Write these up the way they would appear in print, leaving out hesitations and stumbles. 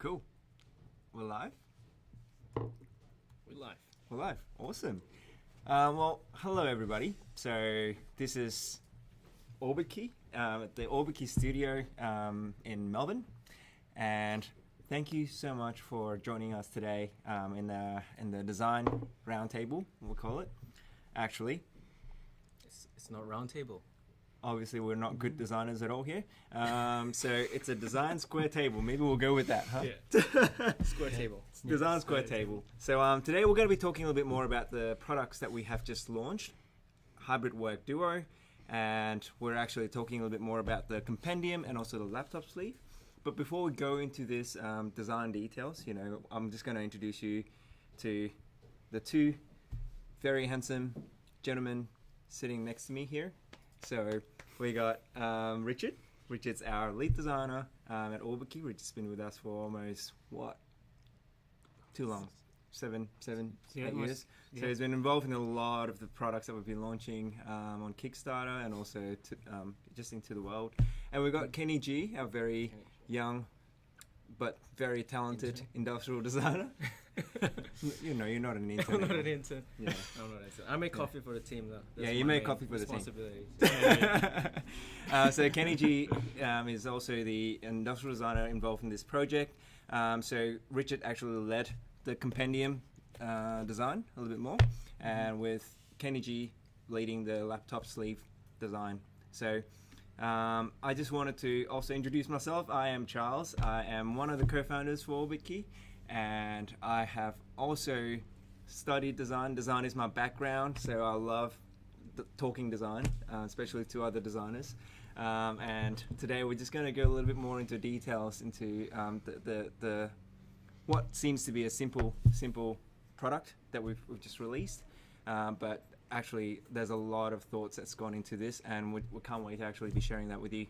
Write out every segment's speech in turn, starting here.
Cool. We're live? We're live. We're live. Awesome. Well, hello everybody. So this is Orbitkey at the Orbitkey studio in Melbourne, and thank you so much for joining us today in the design roundtable. We'll call it. Actually, It's not roundtable. obviously we're not good designers at all here, so it's a design square table. Maybe we'll go with that, huh? Yeah. Square table. Design Square Table. So today we're going to be talking a little bit more about the products that we have just launched, Hybrid Work Duo, and we're actually talking a little bit more about the Compendium and also the laptop sleeve. But before we go into this design details, I'm just going to introduce you to the two very handsome gentlemen sitting next to me here. So we got Richard. Richard's our lead designer at Orbitkey. Richard's been with us for almost, too long, 8 years. So he's been involved in a lot of the products that we've been launching on Kickstarter and also just into the world. And we've got Kenny G, our very young but very talented industrial designer. You're not an intern. I'm not an intern. Yeah. I'm not an intern. I make coffee for the team though. That's You my make main coffee for the team. responsibility. So Kenny G is also the industrial designer involved in this project. So Richard actually led the Compendium design a little bit more, and with Kenny G leading the laptop sleeve design. So I just wanted to also introduce myself. I am Charles. I am one of the co-founders for Orbitkey, and I have also studied design. Design is my background, so I love talking design, especially to other designers. And today we're just going to go a little bit more into details into the what seems to be a simple product that we've just released, but actually there's a lot of thoughts that's gone into this, and we can't wait to actually be sharing that with you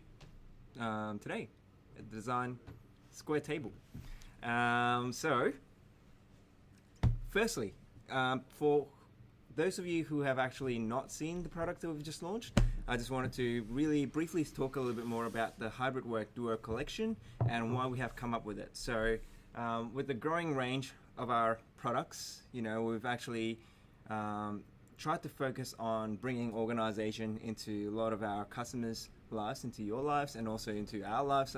today at the Design Square Table. So firstly, for those of you who have actually not seen the product that we've just launched, I just wanted to really briefly talk a little bit more about the Hybrid Work Duo collection and why we have come up with it. So with the growing range of our products, we've actually tried to focus on bringing organization into a lot of our customers' lives, into your lives, and also into our lives.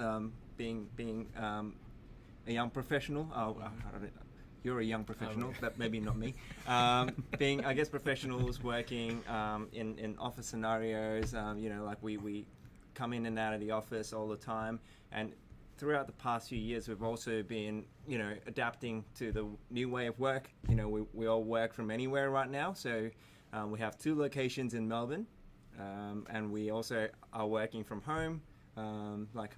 Being a young professional, you're a young professional, but maybe not me. Being, I guess, professionals working in office scenarios, like we come in and out of the office all the time, and throughout the past few years, we've also been, adapting to the new way of work. We all work from anywhere right now, so we have 2 locations in Melbourne, and we also are working from home, like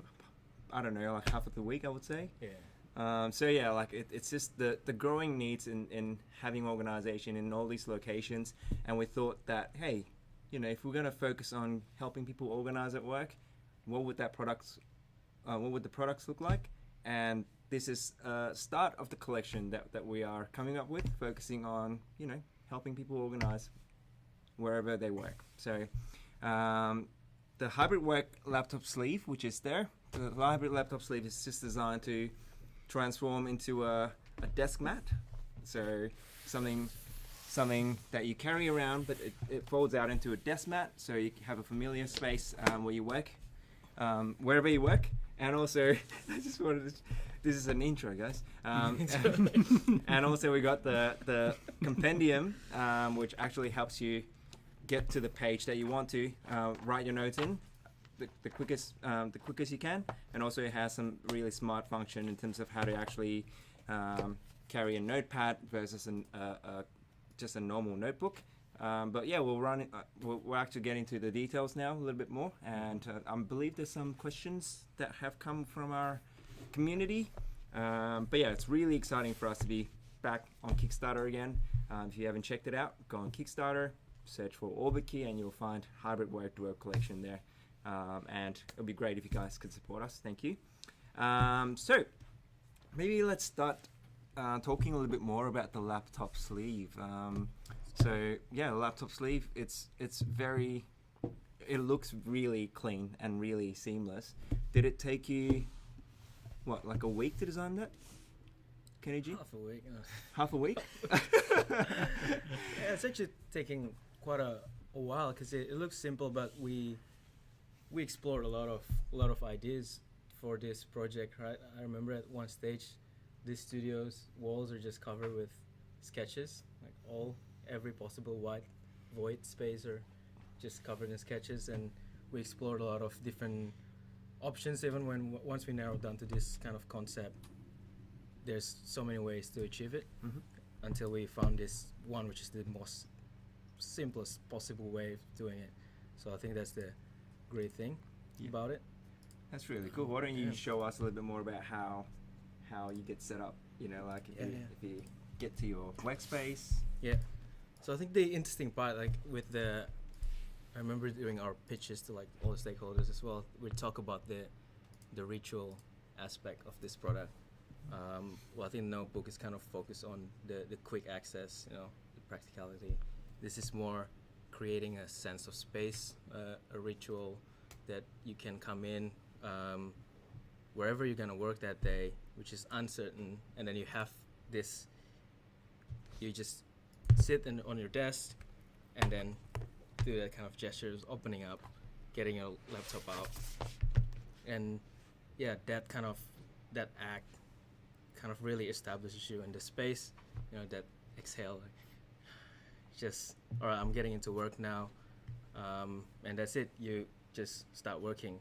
half of the week, I would say. Yeah. It's just the growing needs in having organization in all these locations, and we thought that, hey, if we're going to focus on helping people organize at work, what would the products look like? And this is a start of the collection that we are coming up with, focusing on helping people organize wherever they work. So the Hybrid Work laptop sleeve, which is there, the hybrid laptop sleeve is just designed to transform into a desk mat. So something that you carry around, but it folds out into a desk mat, so you have a familiar space where you work, wherever you work. And also, I just wanted to, this is an intro, guys. And also we got the Compendium, which actually helps you get to the page that you want to write your notes in the quickest you can. And also it has some really smart function in terms of how to actually carry a notepad versus just a normal notebook. But yeah, we'll actually get into the details now a little bit more, and I believe there's some questions that have come from our community. But yeah, it's really exciting for us to be back on Kickstarter again. If you haven't checked it out, go on Kickstarter, search for Orbitkey, and you'll find Hybrid Work Duo collection there. And it'll be great if you guys could support us. Thank you. So maybe let's start talking a little bit more about the laptop sleeve. So yeah, the laptop sleeve, it looks really clean and really seamless. Did it take you what, like a week to design that? Kenny G? Half a week. Half a week? Yeah, it's actually taking quite a while because it looks simple, but we explored a lot of ideas for this project, right? I remember at one stage, this studio's walls are just covered with sketches, like every possible white void space are just covered in sketches, and we explored a lot of different options. Even once we narrowed down to this kind of concept, there's so many ways to achieve it, until we found this one, which is the most simplest possible way of doing it. So I think that's the great thing about it. That's really cool. Why don't you show us a little bit more about how you get set up? You know, like if you get to your workspace. Yeah. So I think the interesting part, like I remember doing our pitches to like all the stakeholders as well. We talk about the ritual aspect of this product. Well, I think the notebook is kind of focused on the quick access, you know, the practicality. This is more creating a sense of space, a ritual that you can come in wherever you're gonna work that day, which is uncertain, and then you have this. You just sit on your desk, and then do that kind of gestures, opening up, getting your laptop out, and that act kind of really establishes you in the space. You know, that exhale, like, just all right, I'm getting into work now, and that's it. You just start working,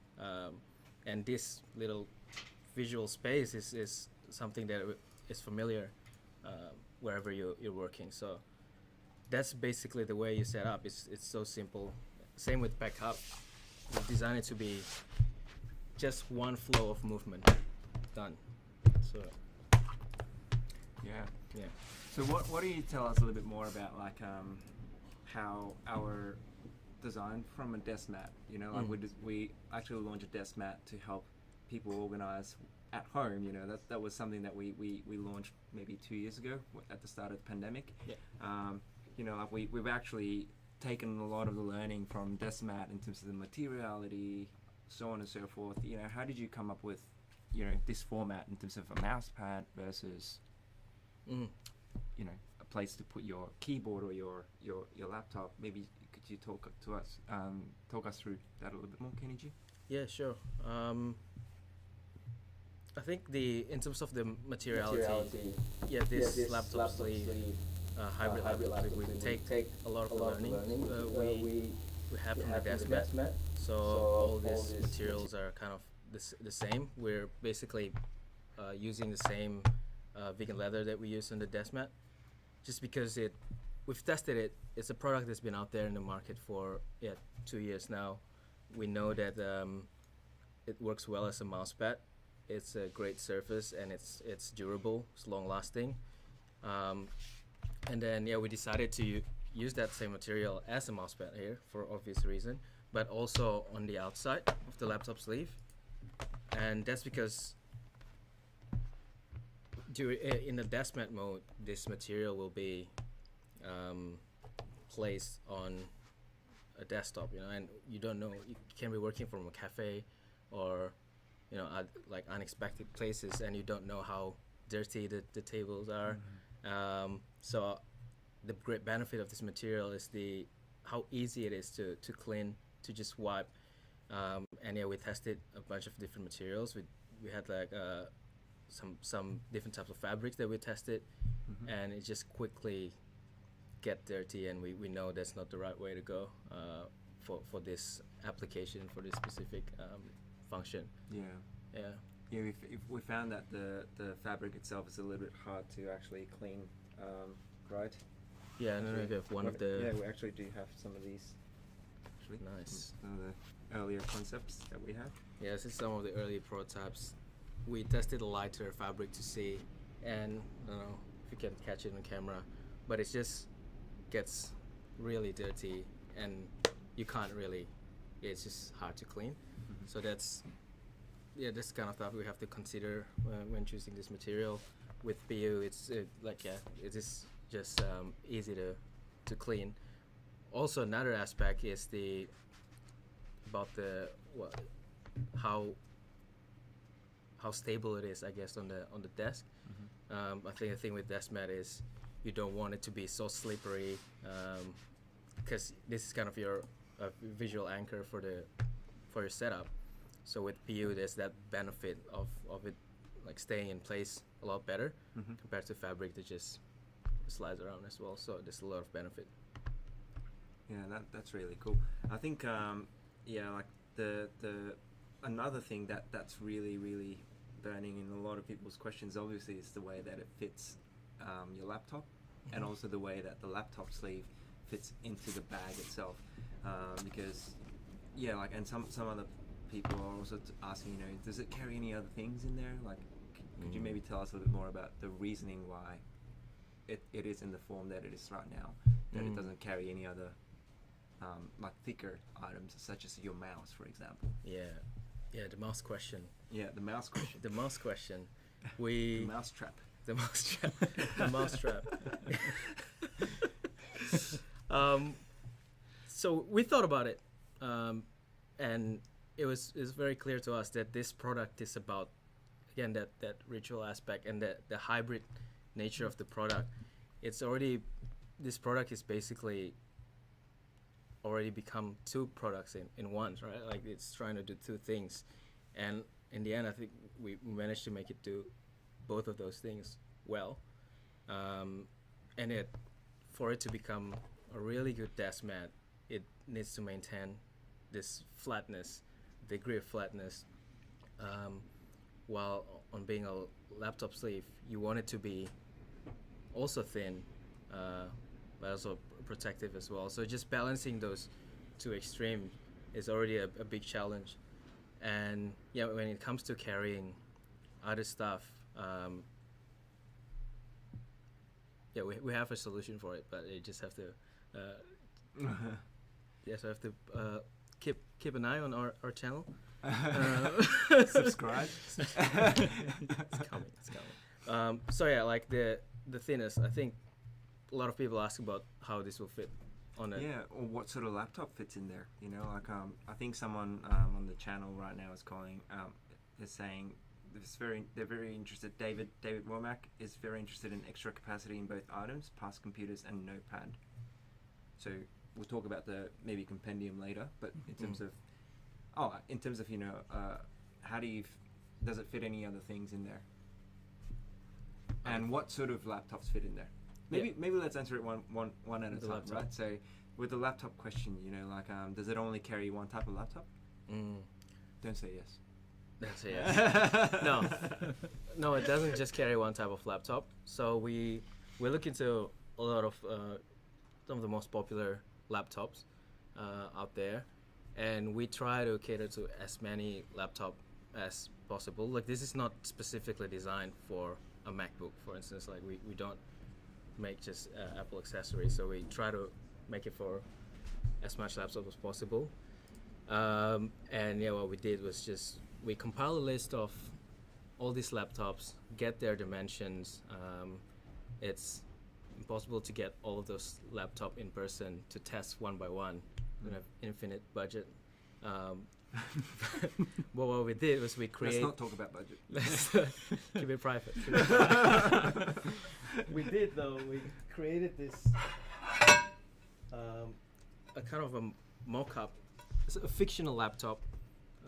and this little visual space is something that is familiar wherever you're working. So that's basically the way you set up. It's so simple. Same with backup. We designed it to be just one flow of movement. Done. So yeah. So what do you tell us a little bit more about, like how our design from a desk mat? You know, like we actually launched a desk mat to help people organize at home. You know, that was something that we launched maybe 2 years ago at the start of the pandemic. You know, like we've actually taken a lot of the learning from desk mat in terms of the materiality, so on and so forth. You know, how did you come up with, you know, this format in terms of a mouse pad versus you know, a place to put your keyboard or your laptop? Maybe could you talk us through that a little bit more, Kenny G? Yeah, sure. I think in terms of the materiality, this laptop sleeve, hybrid laptop sleeve, we take a lot of the learning we have from the desk mat. So all these materials are kind of the same. We're basically using the same vegan leather that we use on the desk mat, just because we've tested it. It's a product that's been out there in the market for 2 years now. We know that it works well as a mouse pad. It's a great surface, and it's durable, it's long lasting, and then we decided to use that same material as a mouse pad here for obvious reason, but also on the outside of the laptop sleeve. And that's because in the desk mat mode, this material will be placed on a desktop, you know, and you don't know, you can be working from a cafe or, you know, like unexpected places, and you don't know how dirty the tables are. So the great benefit of this material is how easy it is to clean, to just wipe. And we tested a bunch of different materials. We had like some different types of fabrics that we tested, and it just quickly get dirty, and we know that's not the right way to go for this application, for this specific function. We found that the fabric itself is a little bit hard to actually clean, right? I don't know if you have one of the... we actually do have some of these. Actually, nice. Some of the earlier concepts that we have. This is some of the early prototypes. We tested a lighter fabric to see, and I don't know if you can catch it on camera, but it just gets really dirty, and you can't really, it's just hard to clean. So that's kind of stuff we have to consider when choosing this material. With PU, it's it is just easy to clean. Also, another aspect is how how stable it is, I guess, on the desk. I think the thing with desk mat is you don't want it to be so slippery, because this is kind of your visual anchor for your setup. So with PU, there's that benefit of it like staying in place a lot better compared to fabric that just slides around as well. So there's a lot of benefit. Yeah, that's really cool. I think like the another thing that's really burning in a lot of people's questions obviously is the way that it fits your laptop, and also the way that the laptop sleeve fits into the bag itself, because and some other people are also asking, does it carry any other things in there? Like, could you maybe tell us a little bit more about the reasoning why it is in the form that it is right now, that it doesn't carry any other like thicker items such as your mouse, for example? The mouse question. Yeah, the mouse question. The mouse question. The mouse trap. The mouse trap. The mouse trap. So we thought about it, and it was very clear to us that this product is about, again, that ritual aspect and the hybrid nature of the product. This product is basically already become two products in one, right? Like, it's trying to do two things, and in the end I think we managed to make it do both of those things well, and for it to become a really good desk mat, it needs to maintain this flatness, degree of flatness, while on being a laptop sleeve you want it to be also thin, but also protective as well. So just balancing those two extremes is already a big challenge. And when it comes to carrying other stuff, we have a solution for it, but you just have to so I have to keep an eye on our channel. Subscribe. It's coming. Like the thinness, I think a lot of people ask about how this will fit on it. Yeah, or what sort of laptop fits in there. I think someone on the channel right now is saying they're very interested. David Womack is very interested in extra capacity in both items, past computers and notepad. So we'll talk about the maybe Compendium later, but in terms of how does it fit any other things in there? And what sort of laptops fit in there? Maybe let's answer it one at a time, laptop. right? So with the laptop question, does it only carry one type of laptop? Don't say yes. Don't say yes. No, it doesn't just carry one type of laptop. So we look into a lot of some of the most popular laptops out there, and we try to cater to as many laptop as possible. Like, this is not specifically designed for a MacBook, for instance. Like, we don't make just Apple accessories, so we try to make it for as much laptop as possible. What we did was just we compile a list of all these laptops, get their dimensions. It's impossible to get all of those laptop in person to test one by one. We have infinite budget. But what we did was we create. Let's not talk about budget. Keep it private. We created this a kind of a mock-up. It's a fictional laptop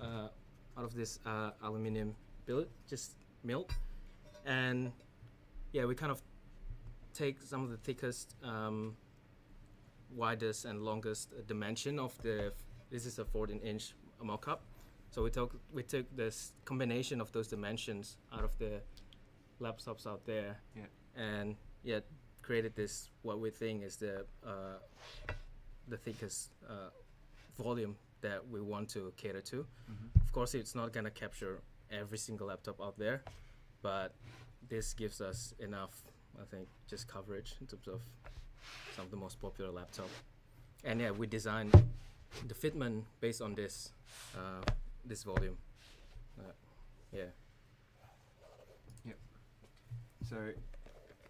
out of this aluminium billet, just milled, and we kind of take some of the thickest, widest and longest dimension of this is a 14-inch mock-up. So we took this combination of those dimensions out of the laptops out there, and created this what we think is the thickest volume that we want to cater to. Of course, it's not gonna capture every single laptop out there, but this gives us enough, I think, just coverage in terms of some of the most popular laptop. And we designed the fitment based on this this volume. So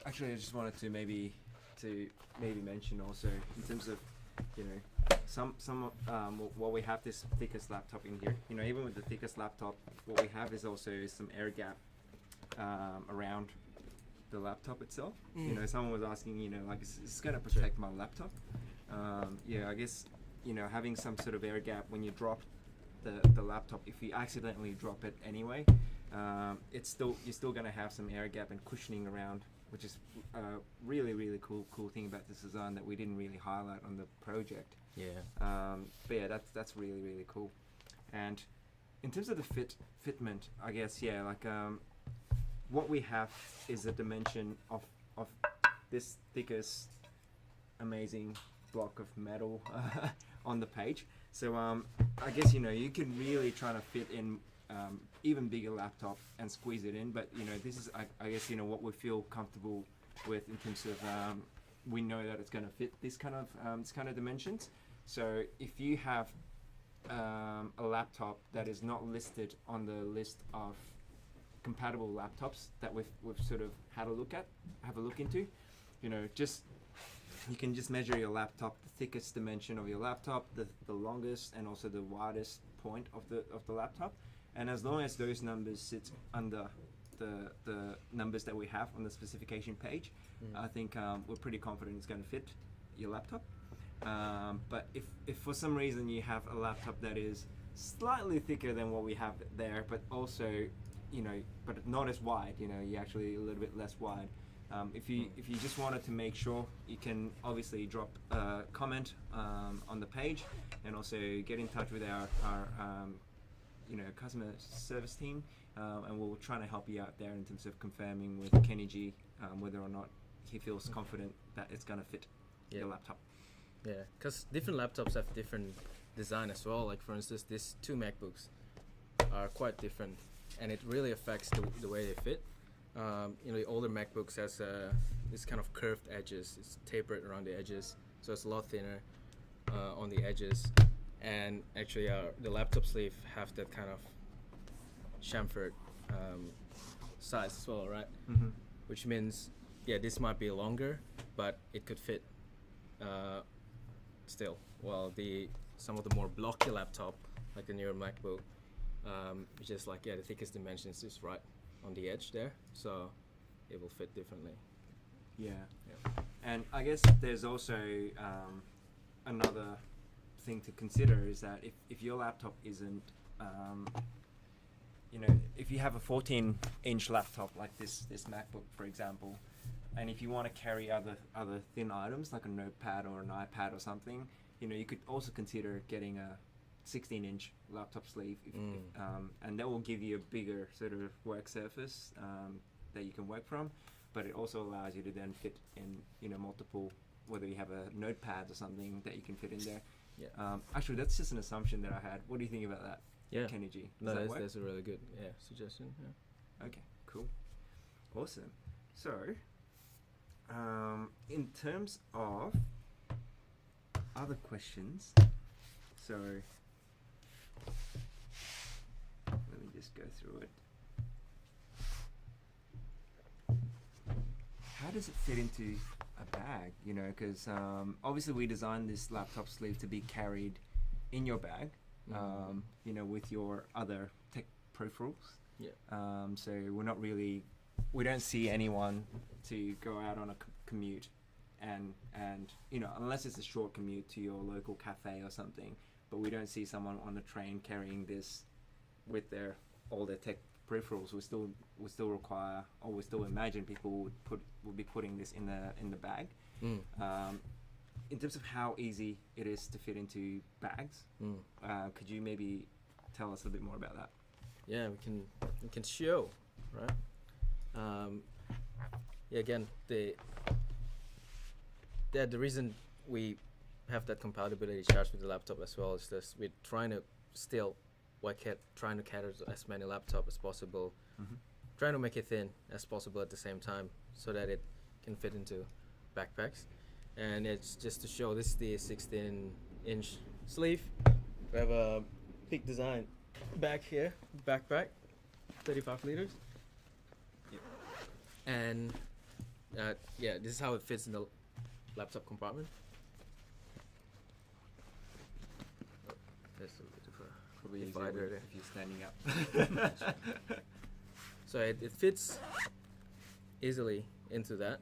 actually I just wanted to maybe mention also in terms of while we have this thickest laptop in here, you know, even with the thickest laptop, what we have is also some air gap around the laptop itself. You know, someone was asking, you know, like, is this going to protect my laptop? Yeah, I guess, you know, having some sort of air gap when you drop the laptop, if you accidentally drop it anyway, you're still going to have some air gap and cushioning around, which is a really cool thing about this design that we didn't really highlight on the project. Yeah. But yeah, that's really cool. And in terms of the fitment, I guess, yeah, like what we have is a dimension of this thickest amazing block of metal on the page. So I guess, you know, you can really try to fit in even bigger laptop and squeeze it in, but you know, this is I guess, you know, what we feel comfortable with in terms of we know that it's going to fit this kind of dimensions. So if you have a laptop that is not listed on the list of compatible laptops that we've sort of have a look into, you know, you can just measure your laptop, the thickest dimension of your laptop, the longest and also the widest point of the laptop, and as long as those numbers sit under the numbers that we have on the specification page, I think we're pretty confident it's going to fit your laptop. But if for some reason you have a laptop that is slightly thicker than what we have there, but also, you know, but not as wide, you know, you're actually a little bit less wide. If you just wanted to make sure, you can obviously drop a comment on the page, and also get in touch with our you know, customer service team, and we'll try to help you out there in terms of confirming with Kenny G whether or not he feels confident that it's gonna fit your laptop. Yeah, because different laptops have different design as well. Like for instance, these two MacBooks are quite different, and it really affects the way they fit. You know, the older MacBooks has this kind of curved edges. It's tapered around the edges, so it's a lot thinner on the edges. And actually, the laptop sleeve have that kind of chamfered size as well, right? Mm-hmm. Which means, yeah, this might be longer, but it could fit still. While some of the more blocky laptop, like the newer MacBook, which is like, yeah, the thickest dimensions is right on the edge there, so it will fit differently. Yeah. And I guess there's also another thing to consider is that if your laptop isn't, you know, if you have a 14-inch laptop like this MacBook, for example, and if you want to carry other thin items like a notepad or an iPad or something, you know, you could also consider getting a 16-inch laptop sleeve, and that will give you a bigger sort of work surface that you can work from, but it also allows you to then fit in, you know, multiple, whether you have a notepad or something that you can fit in there. Yeah. Actually, that's just an assumption that I had. What do you think about that? Yeah. Kenny G? No, that's a really good suggestion. Yeah. Okay, cool. Awesome. So, in terms of other questions, so let me just go through it. How does it fit into a bag? You know, because obviously we designed this laptop sleeve to be carried in your bag, you know, with your other tech peripherals. Yeah. So we don't see anyone to go out on a commute and you know, unless it's a short commute to your local cafe or something, but we don't see someone on the train carrying this with all their tech peripherals. We still require, or we still imagine people would be putting this in the bag. In terms of how easy it is to fit into bags, could you maybe tell us a bit more about that? Yeah, we can show, right? Yeah, again, the reason we have that compatibility charge with the laptop as well is this: we're trying to trying to cater to as many laptops as possible, trying to make it thin as possible at the same time, so that it can fit into backpacks. And it's just to show, this is the 16-inch sleeve. We have a Peak Design bag here, backpack, 35 liters. Yep. And yeah, this is how it fits in the laptop compartment. probably If easier I do it. if you're standing up. So it fits easily into that.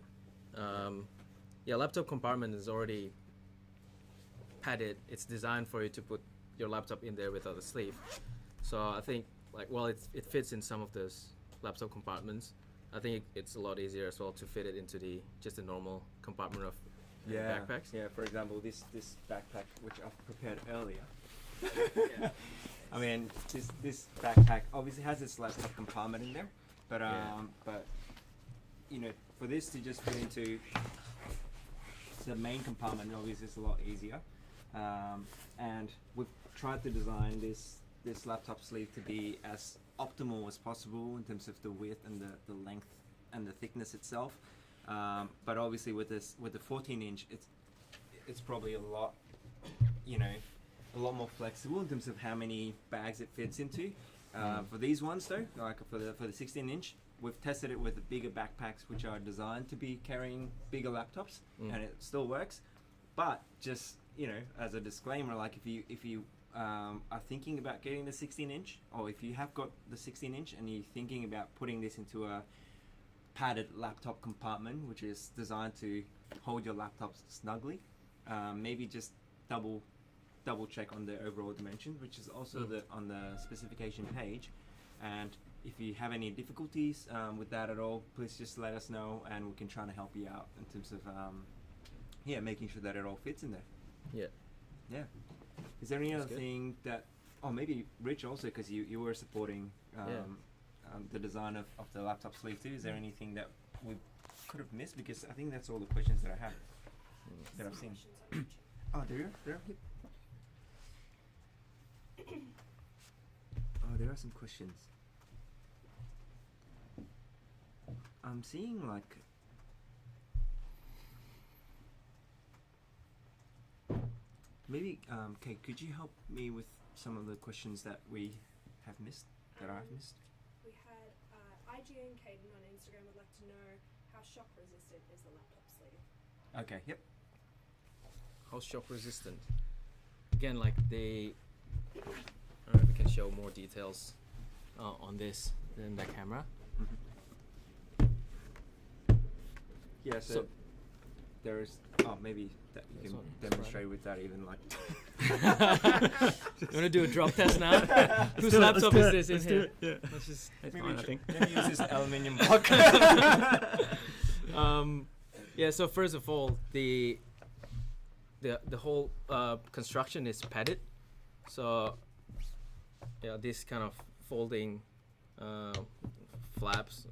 Yeah, laptop compartment is already padded. It's designed for you to put your laptop in there without a sleeve. So I think it fits in some of those laptop compartments. I think it's a lot easier as well to fit it into just a normal compartment of backpacks. Yeah, for example, this backpack which I've prepared earlier. Yeah. I mean, this backpack obviously has its laptop compartment in there, but but you know, for this to just fit into the main compartment, obviously it's a lot easier. And we've tried to design this laptop sleeve to be as optimal as possible in terms of the width and the length and the thickness itself. But obviously with the 14-inch, it's probably a lot more flexible in terms of how many bags it fits into. For these ones though, like for the 16-inch, we've tested it with the bigger backpacks which are designed to be carrying bigger laptops, and it still works. But just, you know, as a disclaimer, like if you are thinking about getting the 16-inch, or if you have got the 16-inch and you're thinking about putting this into a padded laptop compartment which is designed to hold your laptops snugly, maybe just double check on the overall dimensions, which is also on the specification page. And if you have any difficulties with that at all, please just let us know and we can try to help you out in terms of making sure that it all fits in there. Yeah. Is there any other thing that, or maybe Rich also, because you were supporting the design of the laptop sleeve too, is there anything that we could have missed? Because I think that's all the questions that I have that I've seen. Oh, there. Oh, there are some questions. I'm seeing like maybe Kate, could you help me with some of the questions that we have missed, that I've missed? We had IGN Caden on Instagram would like to know how shock resistant is the laptop sleeve. Okay, yep. How shock resistant? Again, like I don't know if we can show more details on this than the camera. Yeah, so there is, maybe that you can demonstrate with that even like. You want to do a drop test now? Whose laptop is this in here? Yeah. It's Maybe fine, I think. Maybe use this aluminium block. Yeah, so first of all, the whole construction is padded. So yeah, this kind of folding flaps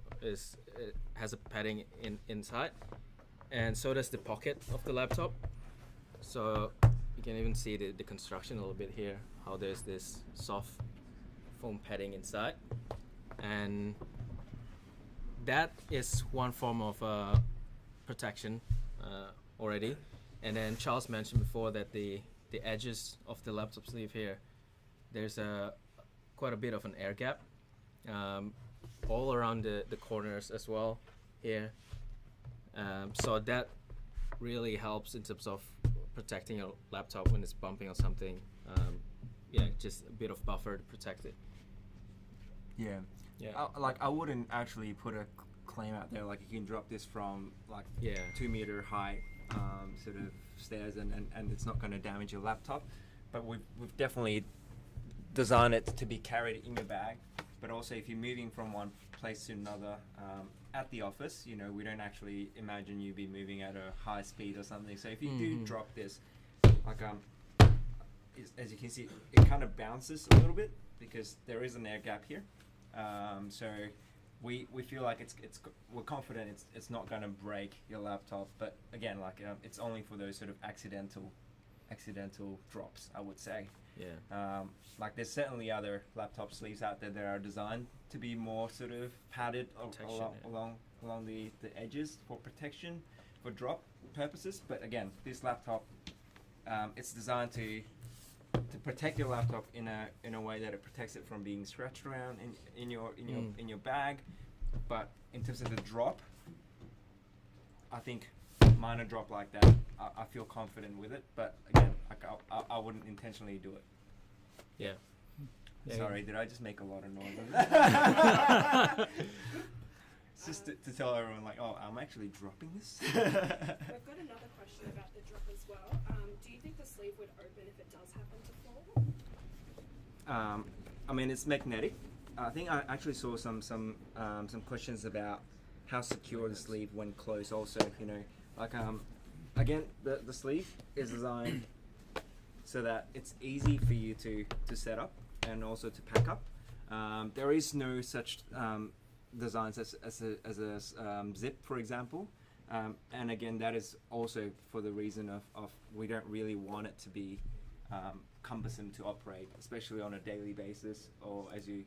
has a padding inside, and so does the pocket of the laptop. So you can even see the construction a little bit here, how there's this soft foam padding inside, and that is one form of protection already. And then Charles mentioned before that the edges of the laptop sleeve here, there's quite a bit of an air gap all around the corners as well here. So that really helps in terms of protecting your laptop when it's bumping or something. Just a bit of buffer to protect it. Yeah. I wouldn't actually put a claim out there like you can drop this from like 2 meter high sort of stairs and it's not going to damage your laptop, but we've definitely designed it to be carried in your bag. But also if you're moving from one place to another at the office, you know, we don't actually imagine you be moving at a high speed or something. So if you do drop this, like as you can see, it kind of bounces a little bit because there is an air gap here. So we feel like we're confident it's not going to break your laptop. But again, like it's only for those sort of accidental drops, I would say. Yeah. Like there's certainly other laptop sleeves out there that are designed to be more sort of padded along the edges for protection, for drop purposes. But again, this laptop, it's designed to protect your laptop in a way that it protects it from being scratched around in your bag. But in terms of the drop, I think minor drop like that, I feel confident with it. But again, I wouldn't intentionally do it. Yeah. Yeah, Sorry, did I just make a lot of noise? It's just to tell everyone, like, oh, I'm actually dropping this. We've got another question about the drop as well. Do you think the sleeve would open if it does happen to fall? I mean, it's magnetic. I think I actually saw some questions about how secure the sleeve when closed. Also, you know, like again, the sleeve is designed so that it's easy for you to set up and also to pack up. There is no such designs as a zip, for example. And again, that is also for the reason of we don't really want it to be cumbersome to operate, especially on a daily basis, or as you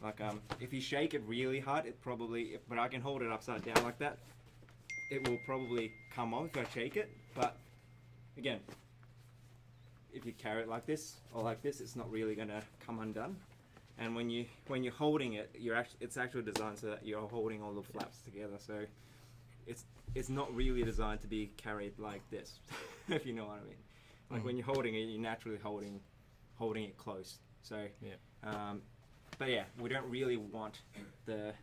like if you shake it really hard, it probably, but I can hold it upside down like that, it will probably come off if I shake it. But again, if you carry it like this or like this, it's not really gonna come undone. And when you're holding it, it's actually designed so that you're holding all the flaps together. So it's not really designed to be carried like this, if you know what I mean. Like when you're holding it, you're naturally holding it close. So but yeah, we don't really want the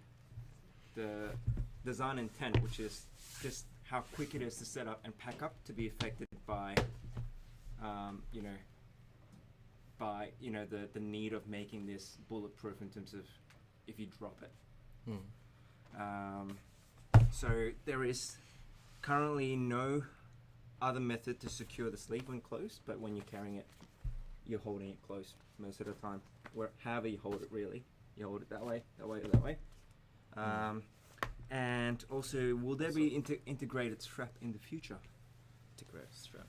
design intent, which is just how quick it is to set up and pack up, to be affected by the need of making this bulletproof in terms of if you drop it. So there is currently no other method to secure the sleeve when closed, but when you're carrying it, you're holding it close most of the time. However you hold it, really, you hold it that way, that way, or that way. And also, will there be integrated strap in the future? Integrated strap.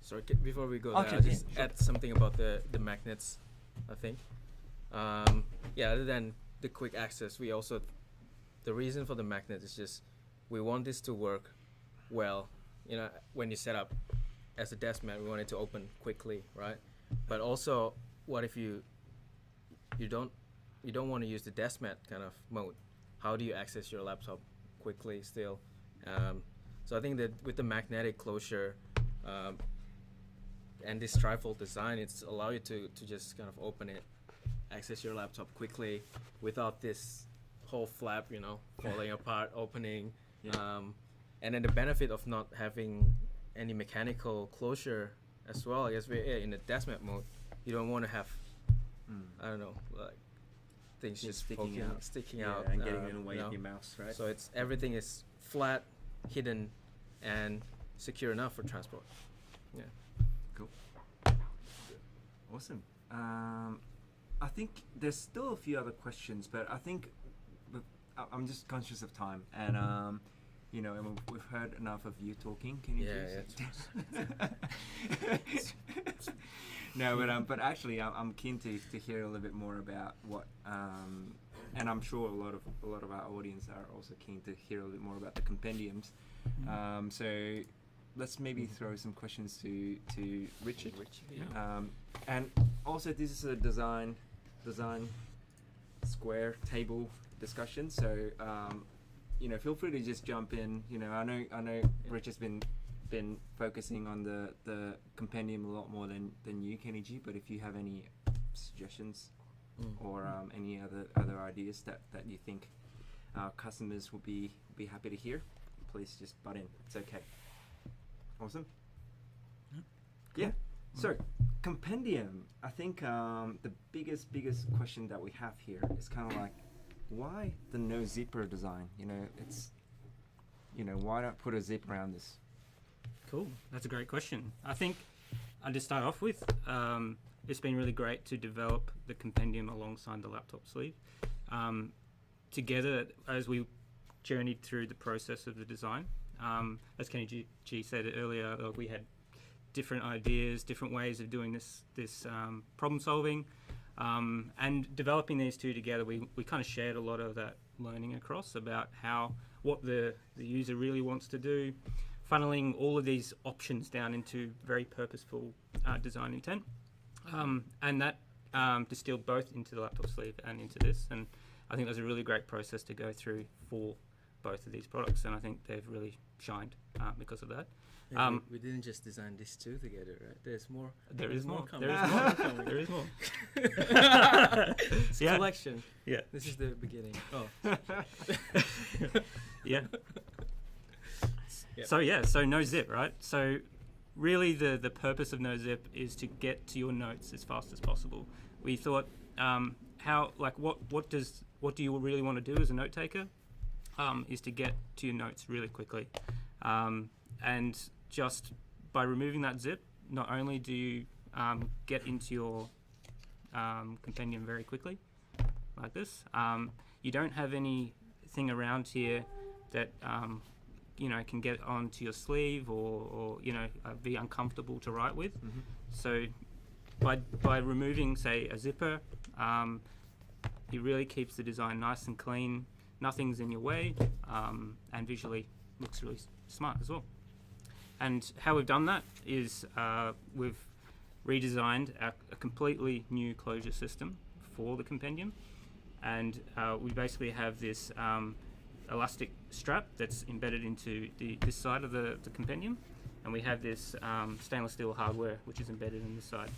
Sorry, before we go Okay, there, I'll just sure. add something about the magnets, I think. Yeah, other than the quick access, we also, the reason for the magnet is just, we want this to work well. You know, when you set up as a desk mat, we want it to open quickly, right? But also, what if you don't want to use the desk mat kind of mode? How do you access your laptop quickly still? So I think that with the magnetic closure and this trifold design, it's allow you to just kind of open it, access your laptop quickly without this whole flap, you know, falling apart, opening. Yeah. And then the benefit of not having any mechanical closure as well, I guess we're in the desk mat mode. You don't want to have, I don't know, like things just sticking out, and getting in the way you know? of your mouse, right? So everything is flat, hidden, and secure enough for transport. Yeah. Cool. Awesome. I think there's still a few other questions, but I think I'm just conscious of time, and you know, and we've heard enough of you talking. Can you please? No, but actually, I'm keen to hear a little bit more about what, and I'm sure a lot of our audience are also keen to hear a little bit more about the compendiums. So let's maybe throw some questions to Richard. And also, this is a design square table discussion. So you know, feel free to just jump in. You know, I know Rich has been focusing on the compendium a lot more than you, Kenny G. But if you have any suggestions or any other ideas that you think our customers will be happy to hear, please just butt in. It's okay. Awesome. Yeah. So compendium. I think the biggest question that we have here is kind of like, why the no zipper design? You know, it's, you know, why not put a zip around this? Cool. That's a great question. I think I'll just start off with, it's been really great to develop the compendium alongside the laptop sleeve. Together, as we journeyed through the process of the design, as Kenny G said earlier, we had different ideas, different ways of doing this problem solving. And developing these two together, we kind of shared a lot of that learning across about what the user really wants to do, funneling all of these options down into very purposeful design intent. And that distilled both into the laptop sleeve and into this. And I think that was a really great process to go through for both of these products, and I think they've really shined because of that. Yeah, we didn't just design these two together, right? There's more. There is more. coming. There is more. There is more. It's a Yeah. collection. Yeah. This is the beginning. Oh. Yeah. Yep. So no zip, right? So really the purpose of no zip is to get to your notes as fast as possible. We thought what do you really want to do as a note taker? Is to get to your notes really quickly. And just by removing that zip, not only do you get into your compendium very quickly, like this, you don't have anything around here that can get onto your sleeve or be uncomfortable to write with. Mm-hmm. So by removing, say, a zipper, it really keeps the design nice and clean. Nothing's in your way, and visually looks really smart as well. And how we've done that is we've redesigned a completely new closure system for the compendium, and we basically have this elastic strap that's embedded into this side of the compendium, and we have this stainless steel hardware which is embedded in this side.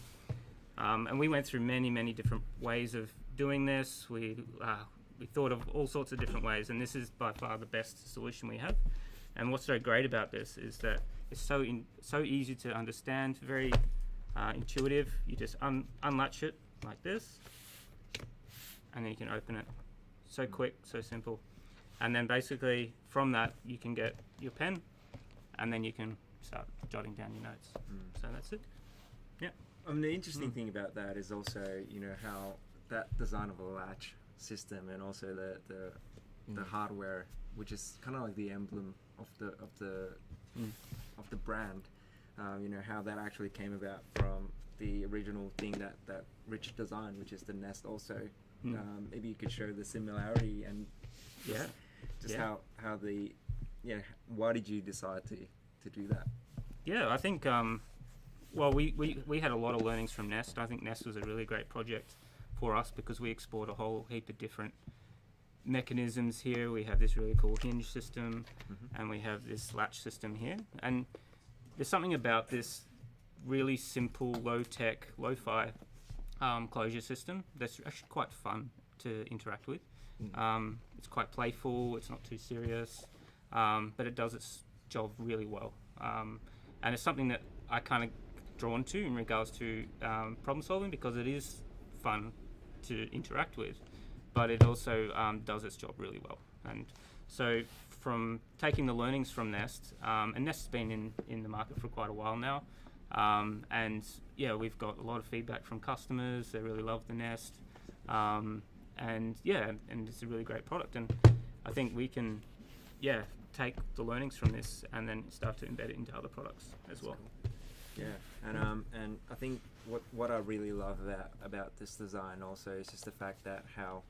And we went through many different ways of doing this. We thought of all sorts of different ways, and this is by far the best solution we have. And what's so great about this is that it's so easy to understand, very intuitive. You just unlatch it like this, and then you can open it. So quick, so simple. And then basically from that you can get your pen, and then you can start jotting down your notes. So that's it. Yeah. The interesting thing about that is also, how that design of a latch system and also the hardware, which is kind of like the emblem of the brand. How that actually came about from the original thing that Rich designed, which is the Nest also. Maybe you could show the similarity and why did you decide to do that? Yeah, I think we had a lot of learnings from Nest. I think Nest was a really great project for us because we explored a whole heap of different mechanisms here. We have this really cool hinge system, and we have this latch system here. And there's something about this really simple, low-tech, lo-fi closure system that's actually quite fun to interact with. It's quite playful, it's not too serious, but it does its job really well. And it's something that I kind of drawn to in regards to problem solving, because it is fun to interact with, but it also does its job really well. And so from taking the learnings from Nest, and Nest's been in the market for quite a while now, and yeah, we've got a lot of feedback from customers. They really love the Nest, and it's a really great product. And I think we can, take the learnings from this and then start to embed it into other products as well. Yeah, and I think what I really love about this design also is just the fact that how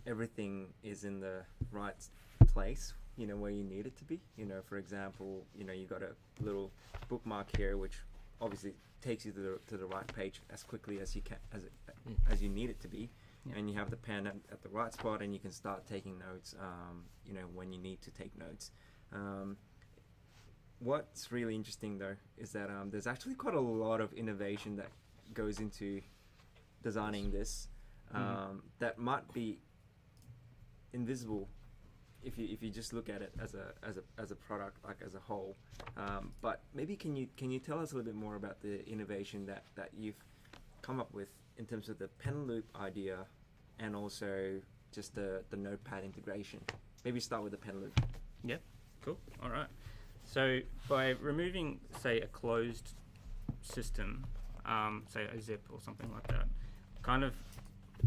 everything is in the right place, where you need it to be. For example, you got a little bookmark here, which obviously takes you to the right page as quickly as you can, as you need it to be. And you have the pen at the right spot, and you can start taking notes, when you need to take notes. What's really interesting though is that there's actually quite a lot of innovation that goes into designing this that might be invisible if you just look at it as a product, like as a whole. But maybe can you tell us a little bit more about the innovation that you've come up with in terms of the pen loop idea and also just the notepad integration? Maybe start with the pen loop. Yeah, cool. All right. So by removing, say, a closed system, say a zip or something like that, kind of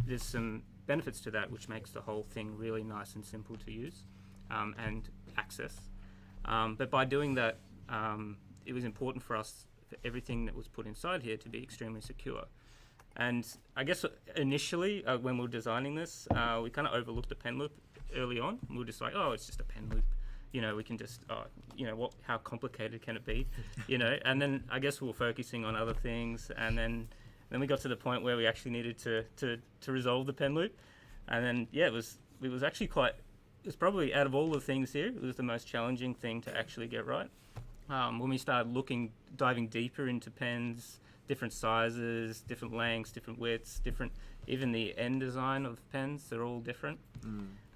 there's some benefits to that which makes the whole thing really nice and simple to use and access. But by doing that, it was important for us for everything that was put inside here to be extremely secure. And I guess initially, when we were designing this, we kind of overlooked the pen loop early on. We were just like, oh, it's just a pen loop. We can just, how complicated can it be? And then I guess we were focusing on other things. And then we got to the point where we actually needed to resolve the pen loop. And then, it was actually quite it's probably, out of all the things here, it was the most challenging thing to actually get right. When we started diving deeper into pens, different sizes, different lengths, different widths, even the end design of pens, they're all different.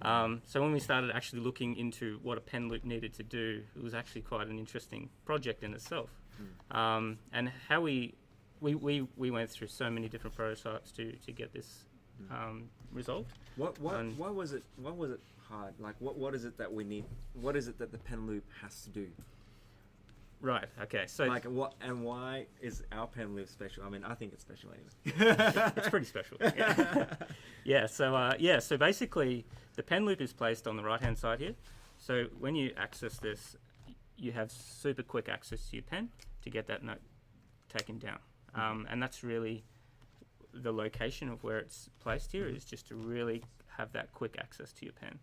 So when we started actually looking into what a pen loop needed to do, it was actually quite an interesting project in itself. And how we went through so many different prototypes to get this result. Why was it hard? Like what is it that we need? What is it that the pen loop has to do? Right. Okay. So like why is our pen loop special? I mean, I think it's special anyway. it's pretty special. Yeah. So basically, the pen loop is placed on the right-hand side here. So when you access this, you have super quick access to your pen to get that note taken down, and that's really the location of where it's placed here is just to really have that quick access to your pen.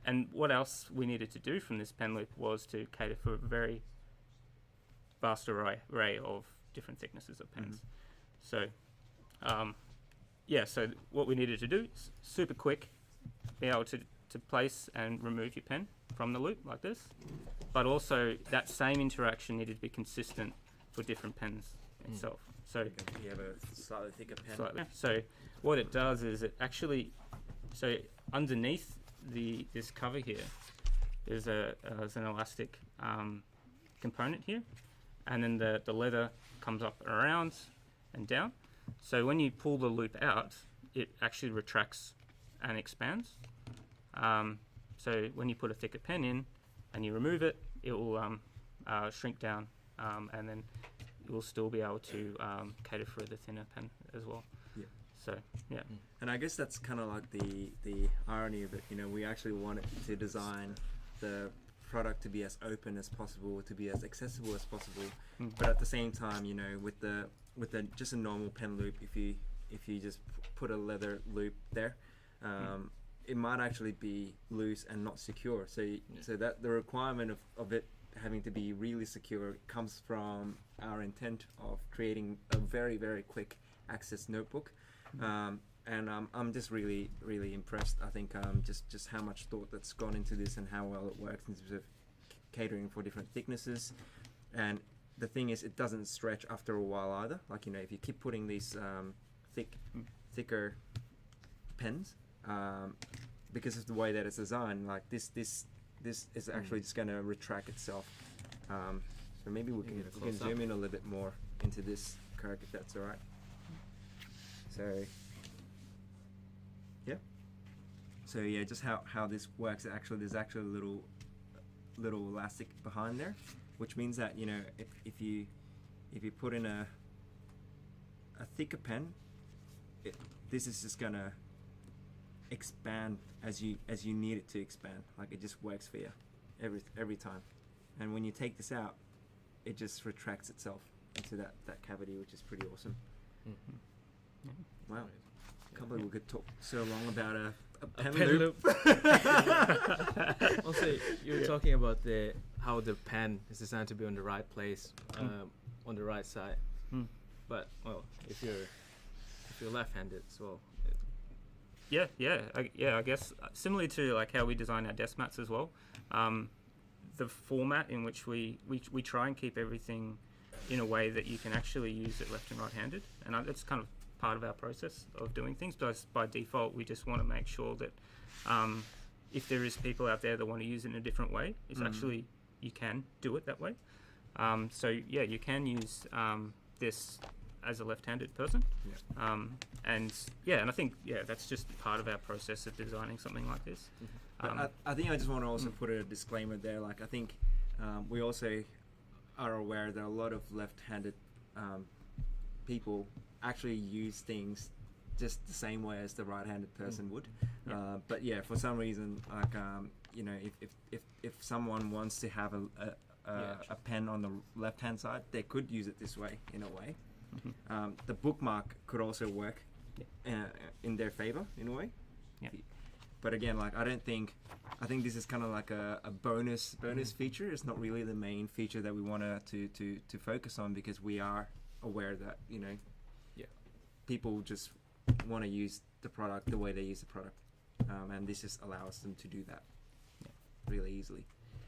And what else we needed to do from this pen loop was to cater for a very vast array of different thicknesses of pens. So, so what we needed to do is super quick, be able to place and remove your pen from the loop like this, but also that same interaction needed to be consistent for different pens itself. So you have a slightly thicker pen. So what it does is it actually, so underneath this cover here, there's an elastic component here, and then the leather comes up around and down. So when you pull the loop out, it actually retracts and expands. So when you put a thicker pen in and you remove it, it will shrink down, and then you will still be able to cater for the thinner pen as well. So, yeah. And I guess that's kind of like the irony of it. You know, we actually wanted to design the product to be as open as possible, to be as accessible as possible. But at the same time, you know, with the just a normal pen loop, if you just put a leather loop there, it might actually be loose and not secure. So that the requirement of it having to be really secure comes from our intent of creating a very, very quick access notebook. And I'm just really, really impressed. I think just how much thought that's gone into this and how well it works in terms of catering for different thicknesses. And the thing is, it doesn't stretch after a while either. Like, you know, if you keep putting these thicker pens, because of the way that it's designed, like this is actually just going to retract itself. So maybe we can zoom in a little bit more into this, Kirk, if that's all right. So yeah, just how this works. There's actually a little elastic behind there, which means that, you know, if you put in a thicker pen, this is just gonna expand as you need it to expand. Like, it just works for you every time. And when you take this out, it just retracts itself into that cavity, which is pretty awesome. Wow. Can't believe we could talk so long about a pen loop. Also, you were talking about how the pen is designed to be on the right place, on the right side. But well, if you're left-handed as well. I guess similarly to like how we design our desk mats as well. The format in which we try and keep everything in a way that you can actually use it left and right-handed, and that's kind of part of our process of doing things. But by default, we just want to make sure that if there is people out there that want to use it in a different way, it's actually, you can do it that way. So yeah, you can use this as a left-handed person. And I think that's just part of our process of designing something like this. I think I just want to also put a disclaimer there. Like, I think we also are aware that a lot of left-handed people actually use things just the same way as the right-handed person would. But yeah, for some reason, like you know, if someone wants to have a pen on the left-hand side, they could use it this way in a way. The bookmark could also work in their favor in a way. But again, like, I think this is kind of like a bonus feature. It's not really the main feature that we want to focus on, because we are aware that, you know, people just want to use the product the way they use the product. and this just allows them to do that Yeah. really easily.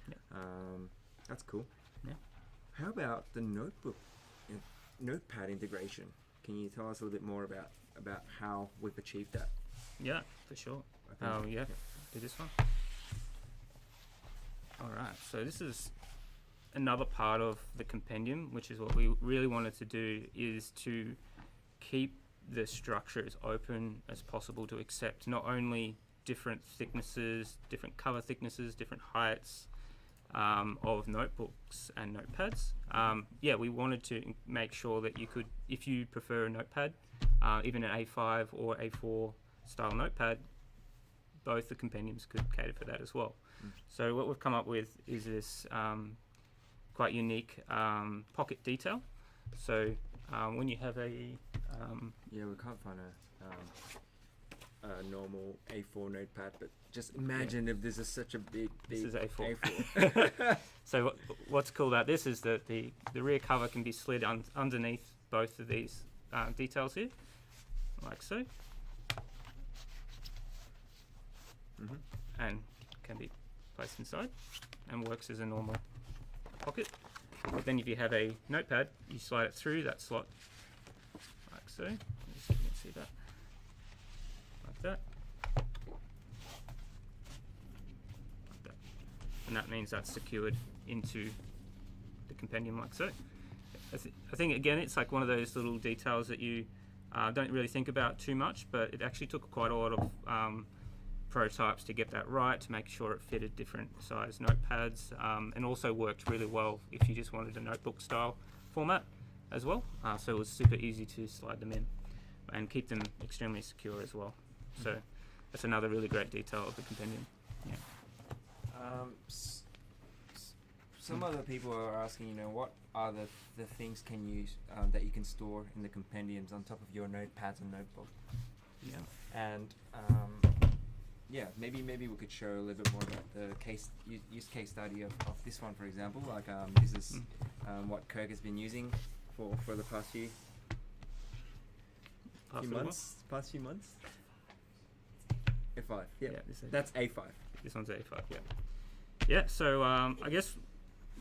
Yeah. That's cool. Yeah. How about the notepad integration? Can you tell us a little bit more about how we've achieved that? Yeah, for sure. I think- Yeah, do this one. All right, so this is another part of the compendium, which is what we really wanted to do, is to keep the structure as open as possible to accept not only different thicknesses, different cover thicknesses, different heights of notebooks and notepads. We wanted to make sure that you could, if you prefer a notepad, even an A5 or A4 style notepad, both the compendiums could cater for that as well. So what we've come up with is this quite unique pocket detail. So when you have a we can't find a normal A4 notepad, but just imagine if this is such a big this is A4. A4. So what's cool about this is that the rear cover can be slid underneath both of these details here, like so, and can be placed inside and works as a normal pocket. But then if you have a notepad, you slide it through that slot, like so. Let me see if you can see that, like that. And that means that's secured into the compendium like so. I think again it's like one of those little details that you don't really think about too much, but it actually took quite a lot of prototypes to get that right, to make sure it fitted different size notepads, and also worked really well if you just wanted a notebook style format as well. So it was super easy to slide them in and keep them extremely secure as well. So that's another really great detail of the compendium. Yeah. Some other people are asking, what are the things that you can store in the compendiums on top of your notepads and notebook? Yeah. And maybe we could show a little bit more about the use case study of this one, for example. Like this is what Kirk has been using for the past few months. A5. Yeah, that's A5. This one's A5. Yeah. Yeah. So I guess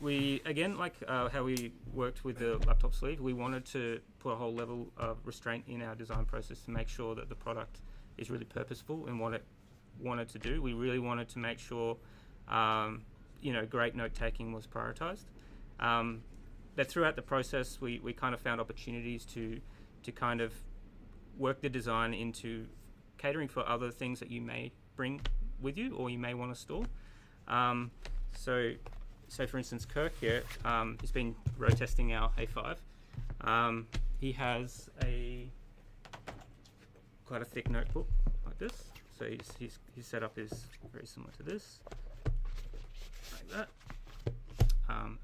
we again how we worked with the laptop sleeve. We wanted to put a whole level of restraint in our design process to make sure that the product is really purposeful in what it wanted to do. We really wanted to make sure, great note taking was prioritized. That throughout the process, we kind of found opportunities to kind of work the design into catering for other things that you may bring with you or you may want to store. So for instance, Kirk here, he's been road testing our A5. He has quite a thick notebook like this. So his setup is very similar to this, like that.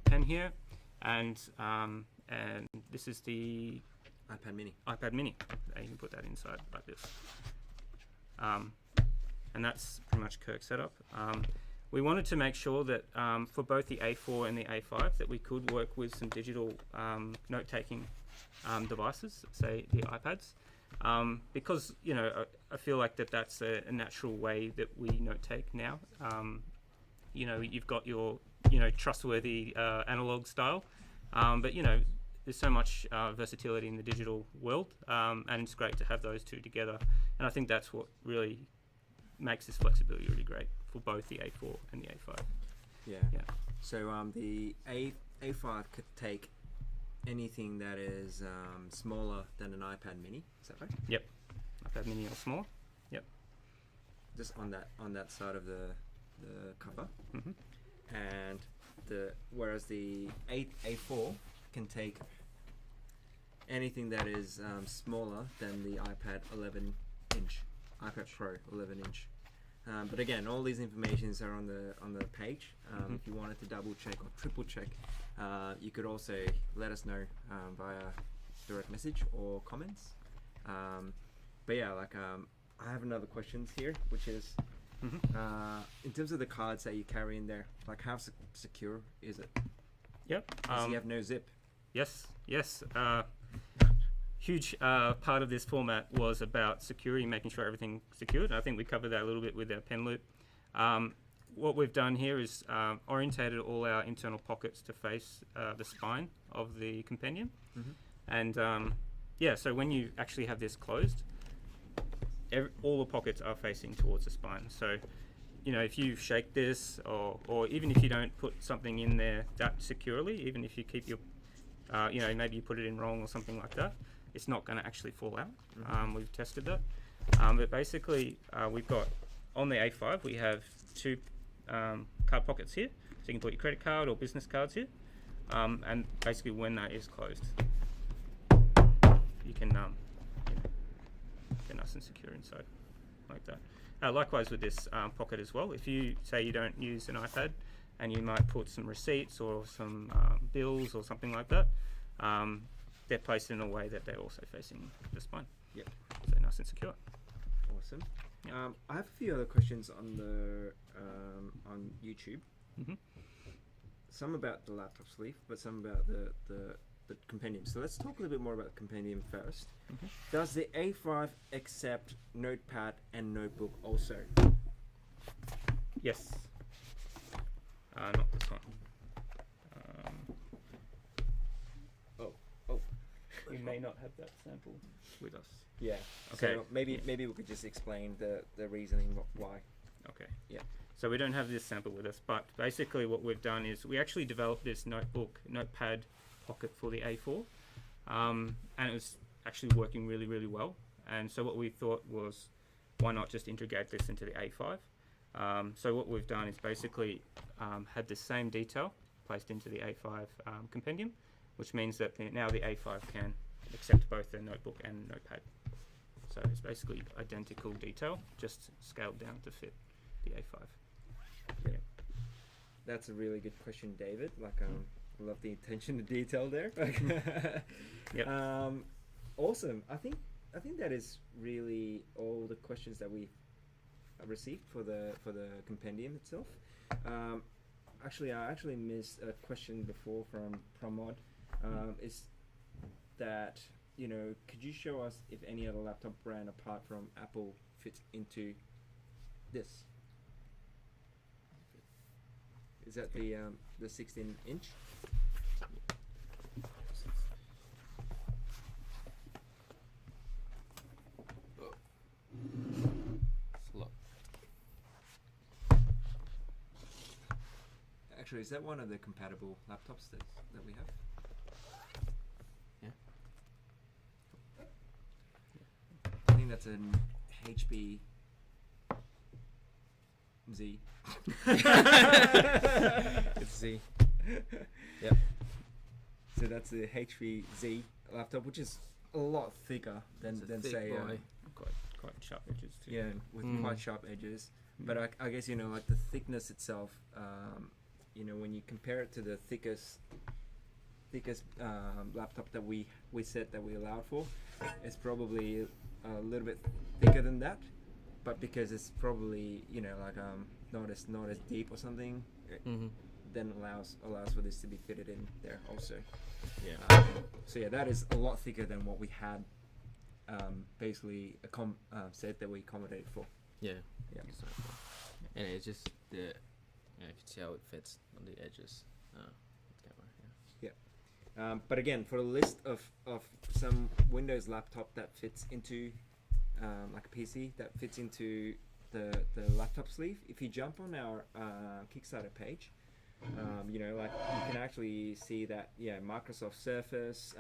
Pen here, and this is the iPad Mini. You can put that inside like this, and that's pretty much Kirk's setup. We wanted to make sure that for both the A4 and the A5 that we could work with some digital note-taking devices, say the iPads. Because I feel like that's a natural way that we note take now. You've got your trustworthy analog style, but there's so much versatility in the digital world, and it's great to have those two together. And I think that's what really makes this flexibility really great for both the A4 and the A5. Yeah. So the A5 could take anything that is smaller than an iPad Mini. Is that right? Yep. iPad Mini or smaller. Yep. Just on that side of the cover. And whereas the A4 can take anything that is smaller than the iPad 11-inch, iPad Pro 11-inch. But again, all these informations are on the page. If you wanted to double check or triple check, you could also let us know via direct message or comments. But yeah, I have another question here, which is in terms of the cards that you carry in there, how secure is it? Yep. Does he have no zip? Yes. huge part of this format was about security, making sure everything secured. I think we covered that a little bit with our pen loop. What we've done here is orientated all our internal pockets to face the spine of the compendium. And so when you actually have this closed, all the pockets are facing towards the spine. So, if you shake this, or even if you don't put something in there that securely, even if you keep your, maybe you put it in wrong or something like that, it's not going to actually fall out. We've tested that. But basically, we've got, on the A5, we have 2 card pockets here. So you can put your credit card or business cards here. And basically when that is closed, you can get nice and secure inside, like that. Likewise with this pocket as well. If you say you don't use an iPad and you might put some receipts or some bills or something like that, they're placed in a way that they're also facing the spine. Yep. So nice and secure. Awesome. Yeah. I have a few other questions on the on YouTube. Some about the laptop sleeve, but some about the compendium. So let's talk a little bit more about the compendium first. Does the A5 accept notepad and notebook also? Yes. Not this one. We may not have that sample with us. Yeah. Okay. So maybe we could just explain the reasoning why. Okay. Yeah. So we don't have this sample with us, but basically what we've done is we actually developed this notepad pocket for the A4, and it was actually working really, really well. And so what we thought was, why not just integrate this into the A5? So what we've done is basically had the same detail placed into the A5 compendium, which means that now the A5 can accept both the notebook and notepad. So it's basically identical detail, just scaled down to fit the A5. Yeah. That's a really good question, David. I love the attention to detail there. Yep. Awesome. I think that is really all the questions that we received for the compendium itself. Actually, I actually missed a question before from Pramod. Is that, could you show us if any other laptop brand apart from Apple fits into this? Is that the 16-inch? Actually, is that one of the compatible laptops that we have? Yeah. I think that's an HP Z. It's Z. Yep. So that's the HP Z laptop, which is a lot thicker than say Quite sharp edges too. yeah, with quite sharp edges. But I guess like the thickness itself. When you compare it to the thickest laptop that we said that we allowed for, it's probably a little bit thicker than that. But because it's probably not as deep or something, then allows for this to be fitted in there also. Yeah. So yeah, that is a lot thicker than what we had. Basically a set that we accommodated for. Yeah. Yeah. Exactly. And it's just you can see how it fits on the edges. Camera, But again, for a list of some Windows laptop that fits into like a PC that fits into the laptop sleeve, if you jump on our Kickstarter page, you can actually see that Microsoft Surface,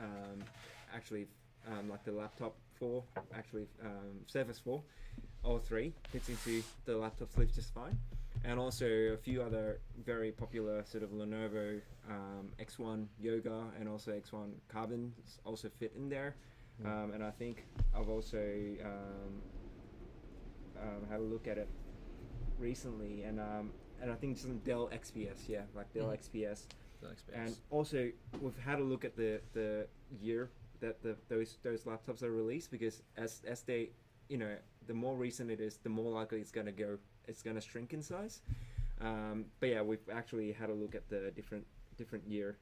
actually like the laptop 4, actually Surface 4, all 3 fits into the laptop sleeve just fine. And also a few other very popular sort of Lenovo X1 Yoga and also X1 Carbon also fit in there. And I think I've also had a look at it recently, and I think some Dell XPS, Dell XPS. And also we've had a look at the year that those laptops are released, because as they, the more recent it is, the more likely it's going to shrink in size. But yeah, we've actually had a look at the different different year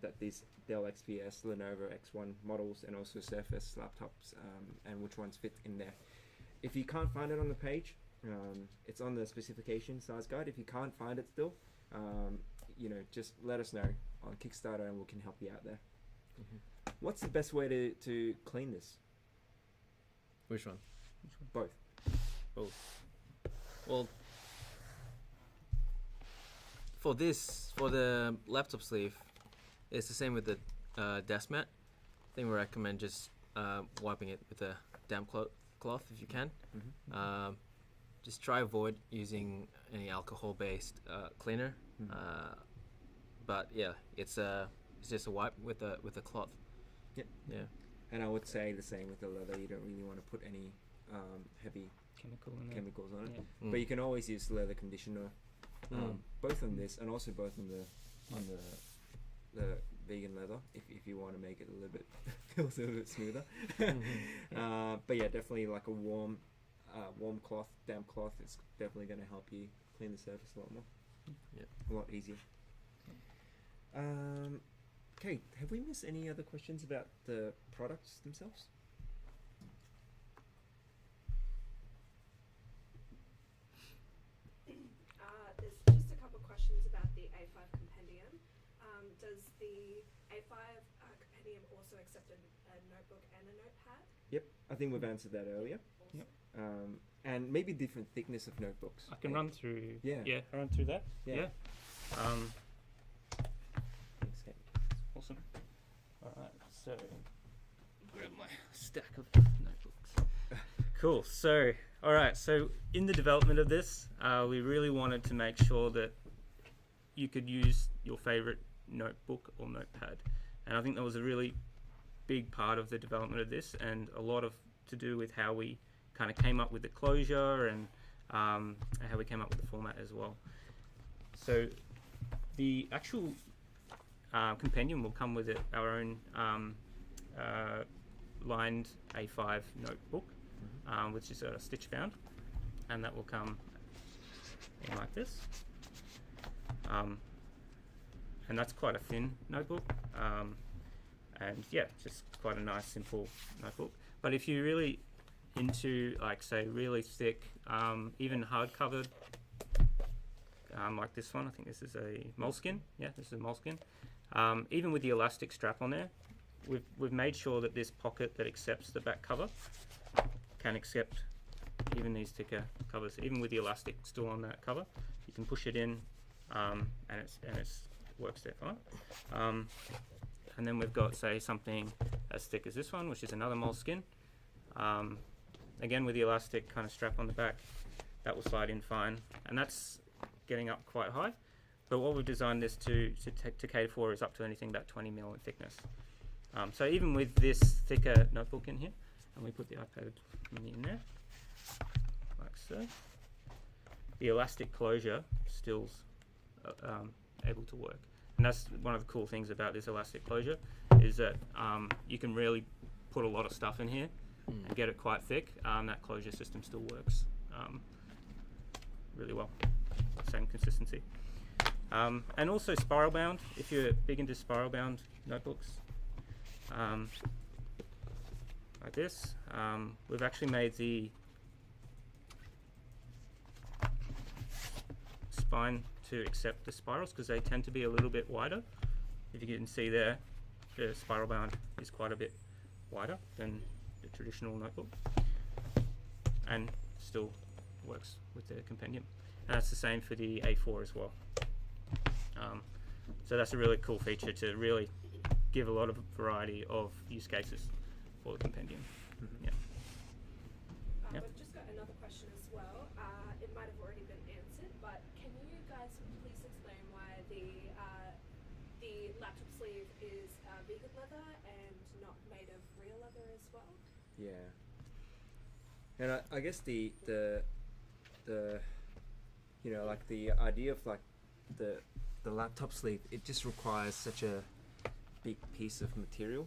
that these Dell XPS, Lenovo X1 models, and also Surface laptops, and which ones fit in there. If you can't find it on the page, it's on the specification size guide. If you can't find it still, just let us know on Kickstarter and we can help you out there. Mm-hmm. What's the best way to clean this? Which one? Both. Both. Well, for the laptop sleeve, it's the same with the desk mat. I think we recommend just wiping it with a damp cloth if you can. Mm-hmm. Just try avoid using any alcohol-based cleaner. Mm-hmm. But yeah, it's just a wipe with a cloth. Yep. Yeah. And I would say the same with the leather. You don't really want to put any heavy Chemical in there. chemicals on it. Yeah. But you can always use leather conditioner, Mm. both on this and also both on the vegan leather if you want to make it a little bit feels a little bit smoother. But yeah, definitely like a warm cloth, damp cloth is definitely going to help you clean the surface a lot more. Yeah. A lot easier. Okay, have we missed any other questions about the products themselves? There's just a couple questions about the A5 Compendium. Does the A5 Compendium also accept a notebook and a notepad? Yep, I think we've answered that earlier. Awesome. Yep. And maybe different thickness of notebooks. I can run through. Yeah. Yeah, run through that. Yeah. Thanks, Kate. Awesome. All right, so grab my stack of notebooks. Cool. So, all right. So, in the development of this, we really wanted to make sure that you could use your favorite notebook or notepad, and I think that was a really big part of the development of this, and a lot of to do with how we kind of came up with the closure and how we came up with the format as well. So, the actual compendium will come with our own lined A5 notebook, which is a stitch bound, and that will come in like this. And that's quite a thin notebook, and yeah, just quite a nice simple notebook. But if you're really into, like, say, really thick, even hard covered, like this one, I think this is a moleskin. Yeah, this is a moleskin. Even with the elastic strap on there, we've made sure that this pocket that accepts the back cover can accept even these thicker covers. Even with the elastic still on that cover, you can push it in, and it works there fine. And then we've got, say, something as thick as this one, which is another moleskin. Again, with the elastic kind of strap on the back, that will slide in fine, and that's getting up quite high. But what we've designed this to cater for is up to anything about 20 mil in thickness. So even with this thicker notebook in here, and we put the iPad mini in there, like so, the elastic closure still's able to work. And that's one of the cool things about this elastic closure, is that you can really put a lot of stuff in here and get it quite thick. That closure system still works really well. Same consistency. And also spiral bound, if you're big into spiral bound notebooks, like this. We've actually made the spine to accept the spirals because they tend to be a little bit wider. If you can see there, the spiral bound is quite a bit wider than the traditional notebook, and still works with the Compendium. And that's the same for the A4 as well. So that's a really cool feature to really give a lot of variety of use cases for the Compendium. Yeah. Yep. We've just got another question as well. It might have already been answered, but can you guys please explain why the laptop sleeve is vegan leather and not made of real leather as well? Yeah. And I guess the you know, like the idea of like the laptop sleeve, it just requires such a big piece of material,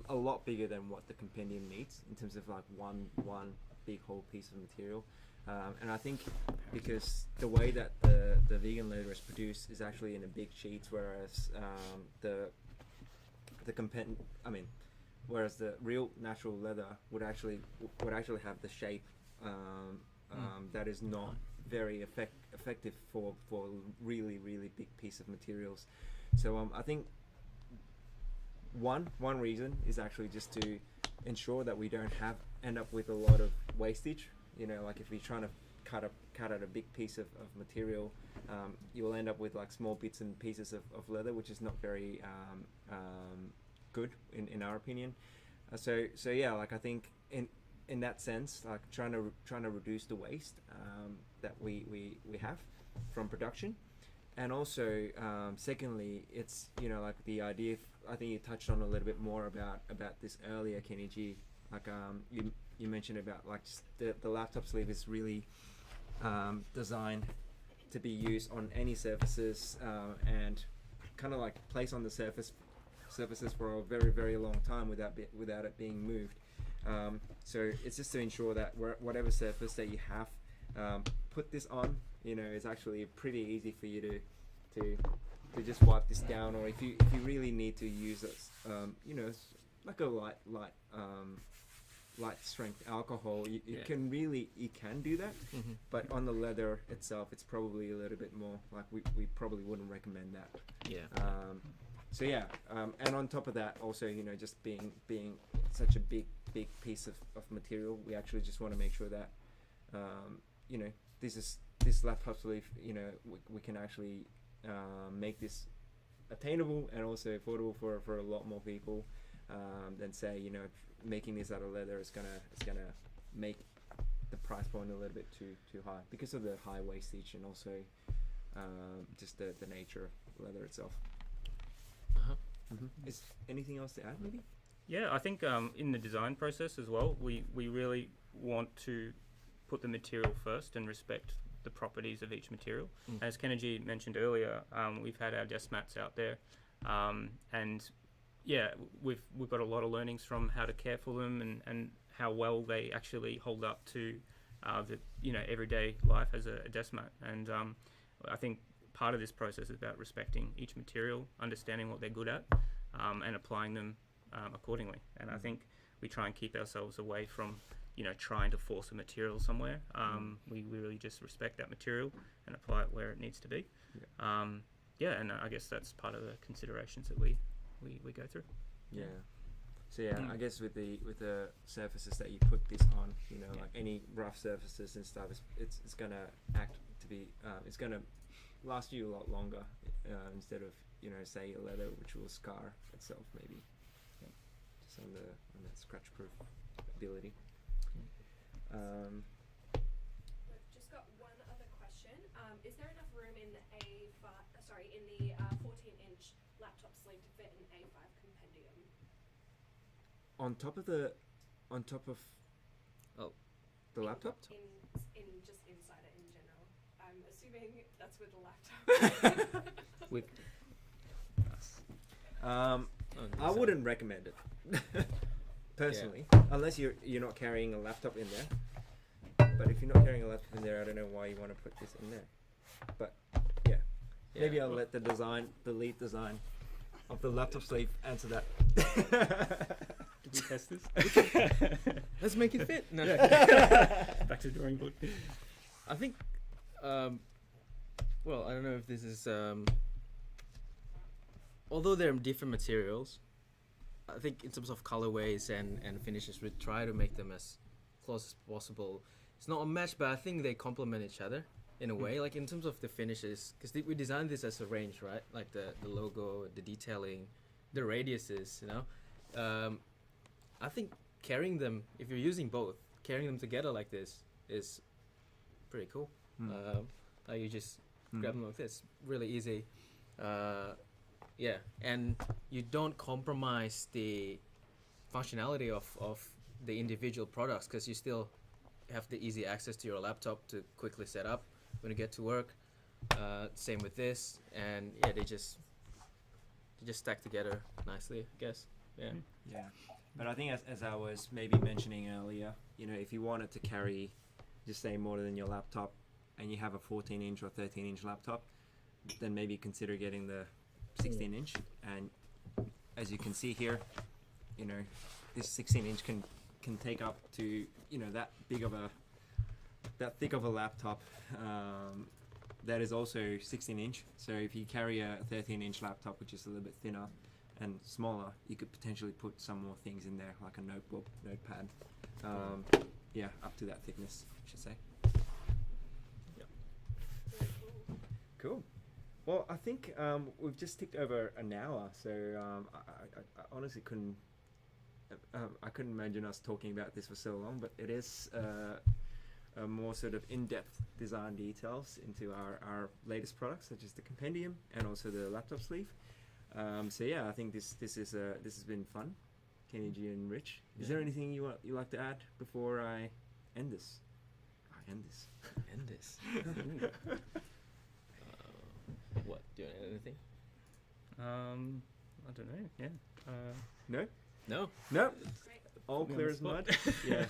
a lot bigger than what the Compendium needs in terms of like one big whole piece of material. And I think because the way that the vegan leather is produced is actually in a big sheets, whereas whereas the real natural leather would actually have the shape that is not very effective for really big piece of materials. So I think one reason is actually just to ensure that we don't end up with a lot of wastage. You know, like if you're trying to cut out a big piece of material, you will end up with like small bits and pieces of leather, which is not very good in our opinion. So yeah, like I think in that sense, like trying to reduce the waste that we have from production. And also, secondly, it's, you know, like the idea. I think you touched on a little bit more about this earlier, Kenny G. Like you mentioned about like just the laptop sleeve is really designed to be used on any surfaces and kind of like place on the surfaces for a very long time without it being moved. So it's just to ensure that whatever surface that you have, put this on. You know, it's actually pretty easy for you to just wipe this down, or if you really need to use it, you know, it's like a light strength alcohol. You can do that, but on the leather itself, it's probably a little bit more like we probably wouldn't recommend that. Yeah. So yeah, and on top of that, also, you know, just being such a big piece of material, we actually just want to make sure that you know, this laptop sleeve, you know, we can actually make this attainable and also affordable for a lot more people than, say, you know, making this out of leather is gonna make the price point a little bit too high because of the high wastage and also just the nature of leather itself. Is anything else to add, maybe? Yeah, I think in the design process as well, we really want to put the material first and respect the properties of each material. As Kennedy mentioned earlier, we've had our desk mats out there, and yeah, we've got a lot of learnings from how to care for them and how well they actually hold up to the, you know, everyday life as a desk mat. And I think part of this process is about respecting each material, understanding what they're good at, and applying them accordingly. And I think we try and keep ourselves away from, you know, trying to force a material somewhere. We really just respect that material and apply it where it needs to be. And I guess that's part of the considerations that we go through. Yeah. So yeah, I guess with the surfaces that you put this on, you know, like any rough surfaces and stuff, it's gonna act to be it's gonna last you a lot longer instead of, you know, say a leather which will scar itself maybe. Just on that scratch proof ability. We've just got one other question. Is there enough room in the 14-inch laptop sleeve to fit an A5 Compendium? On top of the laptop? In just inside it in general. I'm assuming that's with the laptop. With I wouldn't recommend it personally, unless you're not carrying a laptop in there. But if you're not carrying a laptop in there, I don't know why you want to put this in there. But yeah, maybe I'll let the lead design of the laptop sleeve answer that. Did we test this? Let's make it fit. No. Back to the drawing board. I think, well, I don't know if this is, although they're different materials, I think in terms of colorways and finishes, we try to make them as close as possible. It's not a match, but I think they complement each other in a way. Like in terms of the finishes, because we designed this as a range, right? Like the logo, the detailing, the radiuses, you know. I think carrying them, if you're using both, carrying them together like this is pretty cool. Like you just grab them like this, really easy. And you don't compromise the functionality of the individual products because you still have the easy access to your laptop to quickly set up when you get to work. Same with this, and they just stack together nicely, I guess. Yeah, but I think as I was maybe mentioning earlier, you know, if you wanted to carry just say more than your laptop, and you have a 14-inch or 13-inch laptop, then maybe consider getting the 16-inch. And as you can see here, you know, this 16-inch can take up to, you know, that thick of a laptop. That is also 16-inch. So if you carry a 13-inch laptop, which is a little bit thinner and smaller, you could potentially put some more things in there, like a notebook, notepad. Yeah, up to that thickness, I should say. Cool. Well, I think we've just ticked over an hour, so I honestly couldn't imagine us talking about this for so long, but it is a more sort of in-depth design details into our latest products, such as the Compendium and also the laptop sleeve. So yeah, I think this has been fun. Kenny G and Rich, is there anything you like to add before I end this? End this. What? Do you want anything? I don't know. Yeah. No? No. No? Great. All Put me clear on as the mud? spot. Yeah.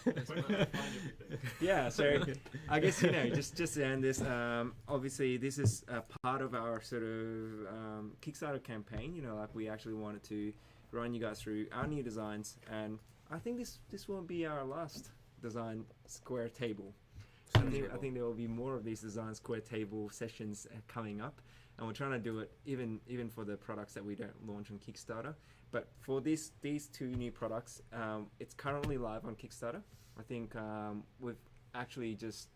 Yeah, so I guess, you know, just to end this, obviously this is a part of our sort of Kickstarter campaign, you know, like we actually wanted to run you guys through our new designs, and I think this won't be our last design square table. I think there will be more of these design square table sessions coming up, and we're trying to do it even for the products that we don't launch on Kickstarter. But for these two new products, it's currently live on Kickstarter. I think we've actually just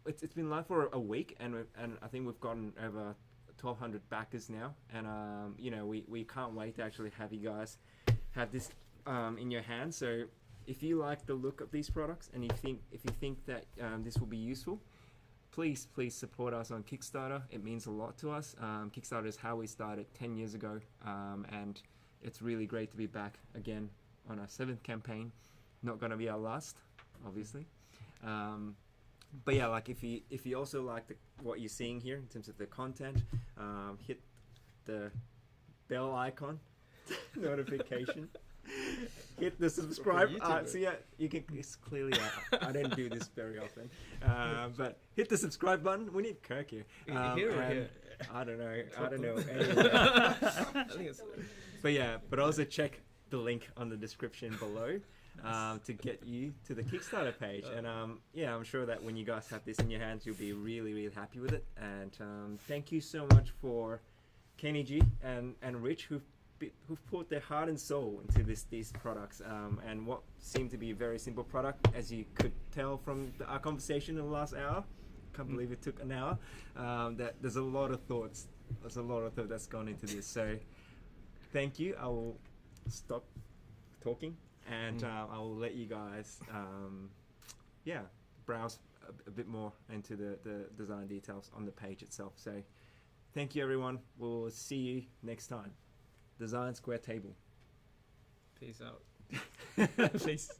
it's been live for a week, and I think we've gotten over 1,200 backers now, and you know, we can't wait to actually have you guys have this in your hands. So if you like the look of these products, and if you think that this will be useful, please support us on Kickstarter. It means a lot to us. Kickstarter is how we started 10 years ago, and it's really great to be back again on our 7th campaign. Not going to be our last, obviously. But yeah, like if you also like what you're seeing here in terms of the content, hit the bell icon notification. Hit the subscribe. So yeah, you can. It's clearly I don't do this very often, but hit the subscribe button. We need Kirk here. Here. I don't know. Anyway. I think it's. But yeah, but also check the link on the description below to get you to the Kickstarter page. And yeah, I'm sure that when you guys have this in your hands, you'll be really happy with it. And thank you so much for Kenny G and Rich, who've put their heart and soul into these products, and what seemed to be a very simple product, as you could tell from our conversation in the last hour. Can't believe it took an hour. That there's a lot of thoughts. There's a lot of thought that's gone into this. So thank you. I will stop talking, and I will let you guys browse a bit more into the design details on the page itself. So thank you, everyone. We'll see you next time. Design Square Table. Peace out. Peace.